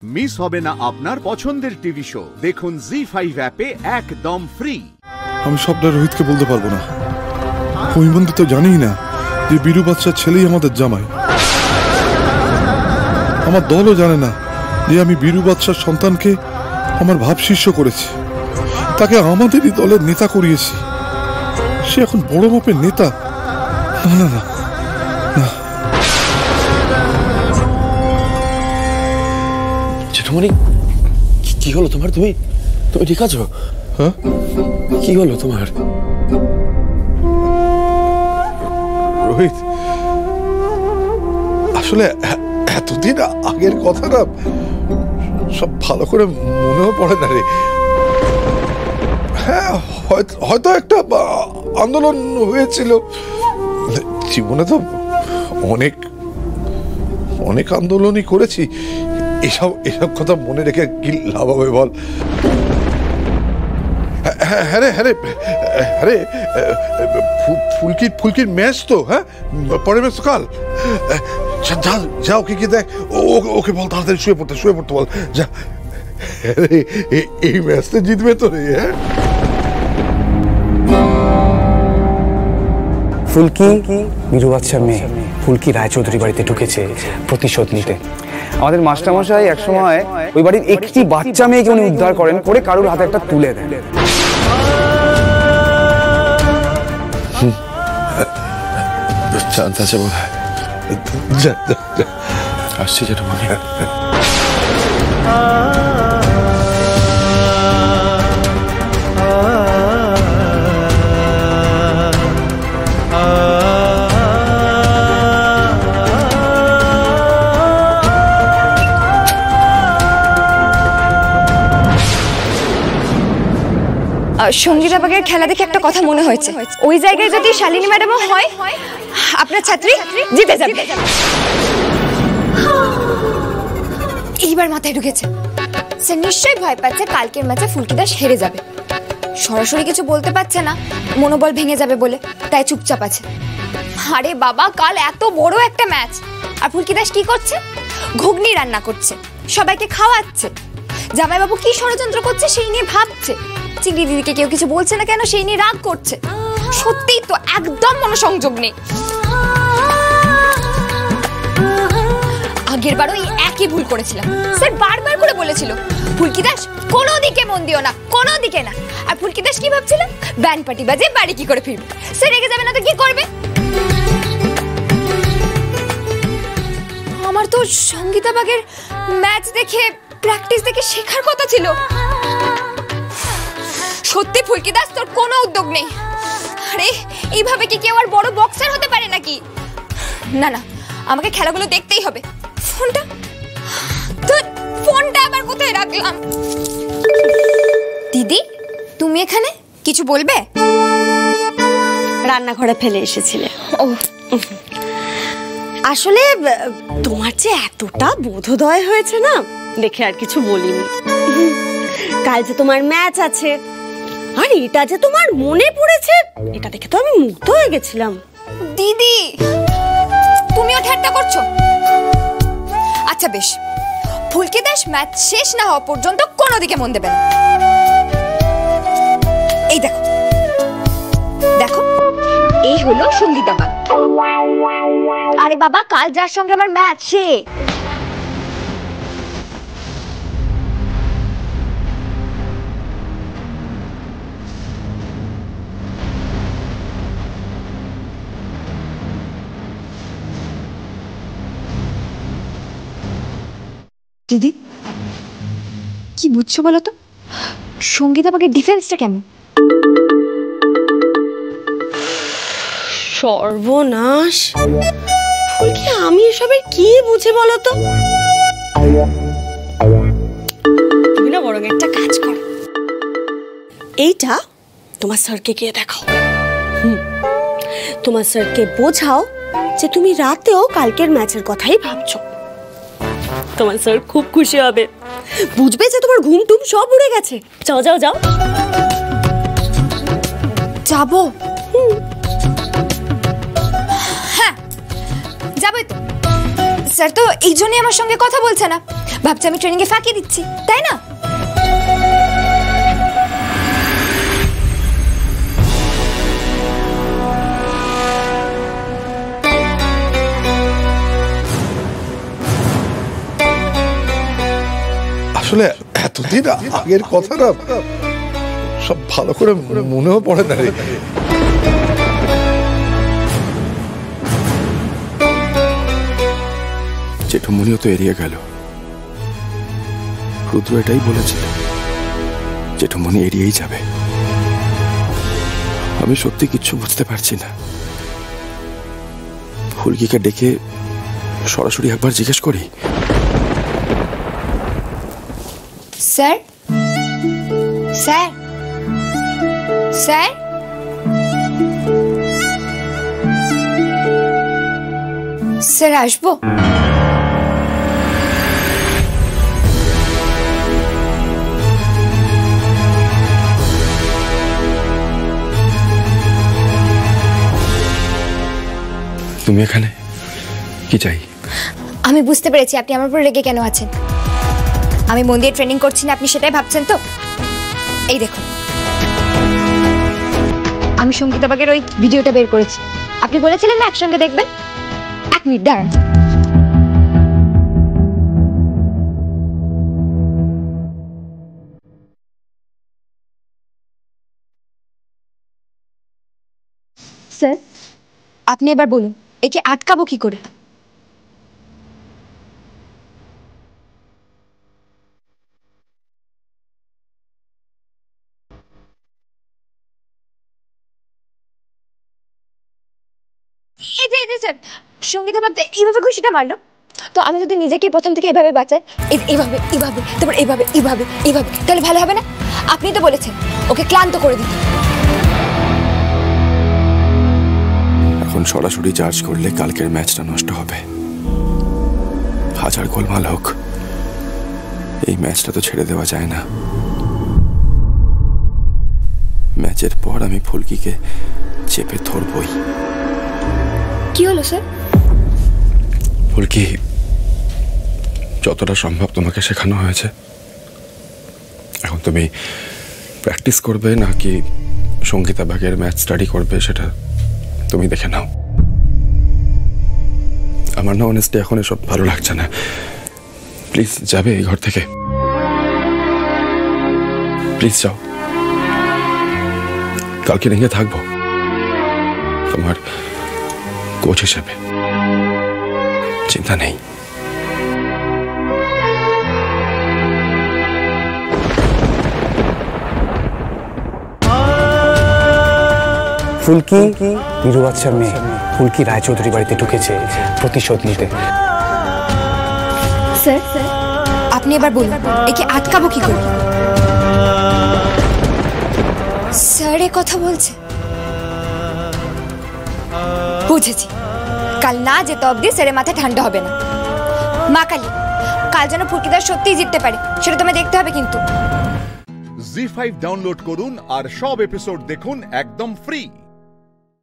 Miss হবে না আপনার পছন্দের টিভি শো। দেখুন জি5 অ্যাপে একদম ফ্রি। আমি সবটা রোহিতকে বলতে পারবো না। কৈমন্দি তো জানিই না যে বীরু বাদশার ছেলেই আমাদের জামাই। আমার দলও জানে না যে আমি বীরু বাদশার সন্তানকে আমার ভাবশিষ্য করেছি, তাকে আমাদেরই দলের নেতা করিয়েছি। সে এখন বড় মাপের নেতা। না না না না। জেঠুমনি, কি হলো তোমার? তুমি তুমি ঠিক আছো? হ্যাঁ, কি হলো তোমার? রোহিত, আসলে এতদিন আগের কথা না সব ভালো করে মনেও পড়ে না রে। হ্যাঁ, হয়তো একটা আন্দোলন হয়েছিল জীবনে, তো অনেক অনেক আন্দোলনই করেছি। এসব কথা মনে রেখে কি লাভ হবে বল? হ্যাঁ রে, ফুলকির ম্যাচ তো, হ্যাঁ পরের ম্যাচ তো কাল। যা ওকে গিয়ে দেখ, ওকে বল তাড়াতাড়ি শুয়ে পড়তে বল যা। এই ম্যাচটা জিতবে তো রে। হ্যাঁ, ফুলকি বীরু বাদশার মেয়ে ফুলকি রায়চৌধুরী বাড়িতে ঢুকেছে প্রতিশোধ নিতে। আমাদের মাস্টারমশাই একসময় ওই বাড়ির একটি বাচ্চা মেয়েকে উনি উদ্ধার করেন, করে কারুর হাতে একটা তুলে দেন। আসছি জেঠুমনি। সঙ্গীতা বাগের খেলা দেখে একটা কথা মনে হয়েছে, ওই জায়গায় যদি শালিনী ম্যাডামও হয়, আপনার ছাত্রী জিতে যাবে। এইবার মাথায় ঢুকেছে, সে নিশ্চয়ই ভয় পাচ্ছে কালকের ম্যাচে ফুলকি দাস হেরে যাবে। সরাসরি কিছু বলতে পারছে না, মনোবল ভেঙে যাবে বলে, তাই চুপচাপ আছে। আরে বাবা, কাল এত বড় একটা ম্যাচ, আর ফুলকি দাস কি করছে? ঘুগনি রান্না করছে, সবাইকে খাওয়াচ্ছে। জামাইবাবু কি ষড়যন্ত্র করছে সেই নিয়ে ভাবছে। চিংড়ি দিদিকে কেউ কিছু বলছে না কেন সেই নিয়ে রাগ করছে। সত্যিই তো একদম মনোসংযোগ নেই। আগের বারও এই একই ভুল করেছিলাম। স্যার বারবার করে বলেছিল ফুলকি দাস কোনো দিকে মন দিও না, কোনো দিকে না। আর ফুলকি দাস কি ভাবছিল? ব্যান্ড পার্টি বাজে বাড়ি কি করে ফিরবে। স্যার রেগে যাবে না তো কি করবে? আমার তো সঙ্গীতা বাগের ম্যাচ দেখে, প্র্যাকটিস দেখে শেখার কথা ছিল। সত্যি ফুলকি দাস, তোর কোনো উদ্যোগ নেই। আরে এইভাবে কি কেউ আর বড় বক্সার হতে পারে নাকি? না না, আমাকে খেলাগুলো দেখতেই হবে। ফোনটা আবার কোথায় রাখলাম? দিদি, তুমি এখানে কিছু বলবে? রান্নাঘরে ফেলে এসেছিলে। ও, আসলে তোমার যে এতটা বোধোদয় হয়েছে না, দেখে আর কিছু বলিনি। কাল যে তোমার ম্যাচ আছে, আর এটা যে তোমার মনে পড়েছে, এটা দেখে তো আমি মুগ্ধ হয়ে গেছিলাম। দিদি তুমিও ঠাট্টা করছো? আচ্ছা বেশ, ফুলকি দাস ম্যাচ শেষ না হওয়া পর্যন্ত কোনো দিকে মন দেবে না। এই দেখো দেখো, এই হলো সঙ্গীতা বাগ। আরে বাবা, কাল যার সঙ্গে আমার ম্যাচ, সে। দিদি কি বুঝছো বলো তো? সঙ্গীতা বাগের ডিফেন্সটা কেমন? সর্বনাশ! ফুলকি, আমি এসবের কি বুঝে বলো তো? তুমি না বরং একটা কাজ করো, এইটা তোমার স্যারকে গিয়ে দেখাও। তোমার স্যারকে বোঝাও যে তুমি রাতেও কালকের ম্যাচের কথাই ভাবছো। তোমার স্যার খুব খুশি হবে, বুঝবে যে তোমার ঘুম টুম সব উড়ে গেছে। যাও যাও যাও। যাবো? হ্যাঁ যাবোই তো। স্যার তো এই জন্যই আমার সঙ্গে কথা বলছে না, ভাবছে আমি ট্রেনিং এ ফাঁকি দিচ্ছি, তাই না? আসলে এতদিন আগের কথা না সব ভালো করে মনেও পড়ে না রে। জেঠুমনিও তো এড়িয়ে গেল। রুদ্র এটাই বলেছিল, জেঠুমনি এড়িয়েই যাবে। আমি সত্যি কিচ্ছু বুঝতে পারছি না। ফুলকিকে ডেকে সরাসরি একবার জিজ্ঞেস করি। স্যার, স্যার, স্যার, স্যার আসবো? তুমি এখানে কি চাই? আমি বুঝতে পেরেছি আপনি আমার উপর রেগে কেন আছেন। আমি মন দিয়ে ট্রেনিং করছি না, আপনি সেটাই ভাবছেন তো? এই দেখুন, আমি সঙ্গীতা বাগের ওই ভিডিওটা বের করেছি। আপনি বলেছিলেন না একসঙ্গে দেখবেন। 1 মিনিট দাঁড়ান। স্যার, আপনি এবার বলুন, একে আটকাবো কি করে? স্যার, সঙ্গীতা ভাবতে এইভাবে খুশিটা মারলো, তো আমি যদি নিজেকে প্রথম থেকে এভাবে বাঁচাই, এইভাবে এইভাবে, তারপর এইভাবে এইভাবে এইভাবে, তাহলে ভালো হবে না? আপনি তো বলেছেন ওকে ক্লান্ত করে দিতে। এখন সরাসরি চার্জ করলে কালকের ম্যাচটা নষ্ট হবে। হাজার গোলমাল হোক, এই ম্যাচটা তো ছেড়ে দেওয়া যায় না। ম্যাচের পর আমি ফুলকিকে চেপে ধরবই। কি হলো স্যার? ফুলকি, যতটা সম্ভব তোমাকে শেখানো হয়েছে। এখন তুমি প্র্যাকটিস করবে নাকি সঙ্গীতা বাগের ম্যাচ স্টাডি করবে সেটা তুমি দেখে নাও। আমার না অনেস্টলি এখন এসব ভালো লাগছে না। প্লিজ যাবে এই ঘর থেকে, প্লিজ যাও। কালকে রিঙে থাকবো তোমার কোচ হিসেবে, চিন্তা নেই। ফুলকি বিরু বাচ্চার মেয়ে ফুলকি রায়চৌধুরী বাড়িতে ঢুকেছে প্রতিশোধ নিতে। স্যার, আপনি এবার বলুন, একে আটকাবো কি করে? স্যার এ কথা বলছে, বুঝেছি। কাল না যেতে অবধি স্যারের মাথায় ঠান্ডা হবে না। মা কালী, কাল যেন ফুলকিদার সত্যিই জিততে পারে, সেটা তোমায় দেখতে হবে কিন্তু। জি5 ডাউনলোড করুন আর সব এপিসোড দেখুন একদম ফ্রি।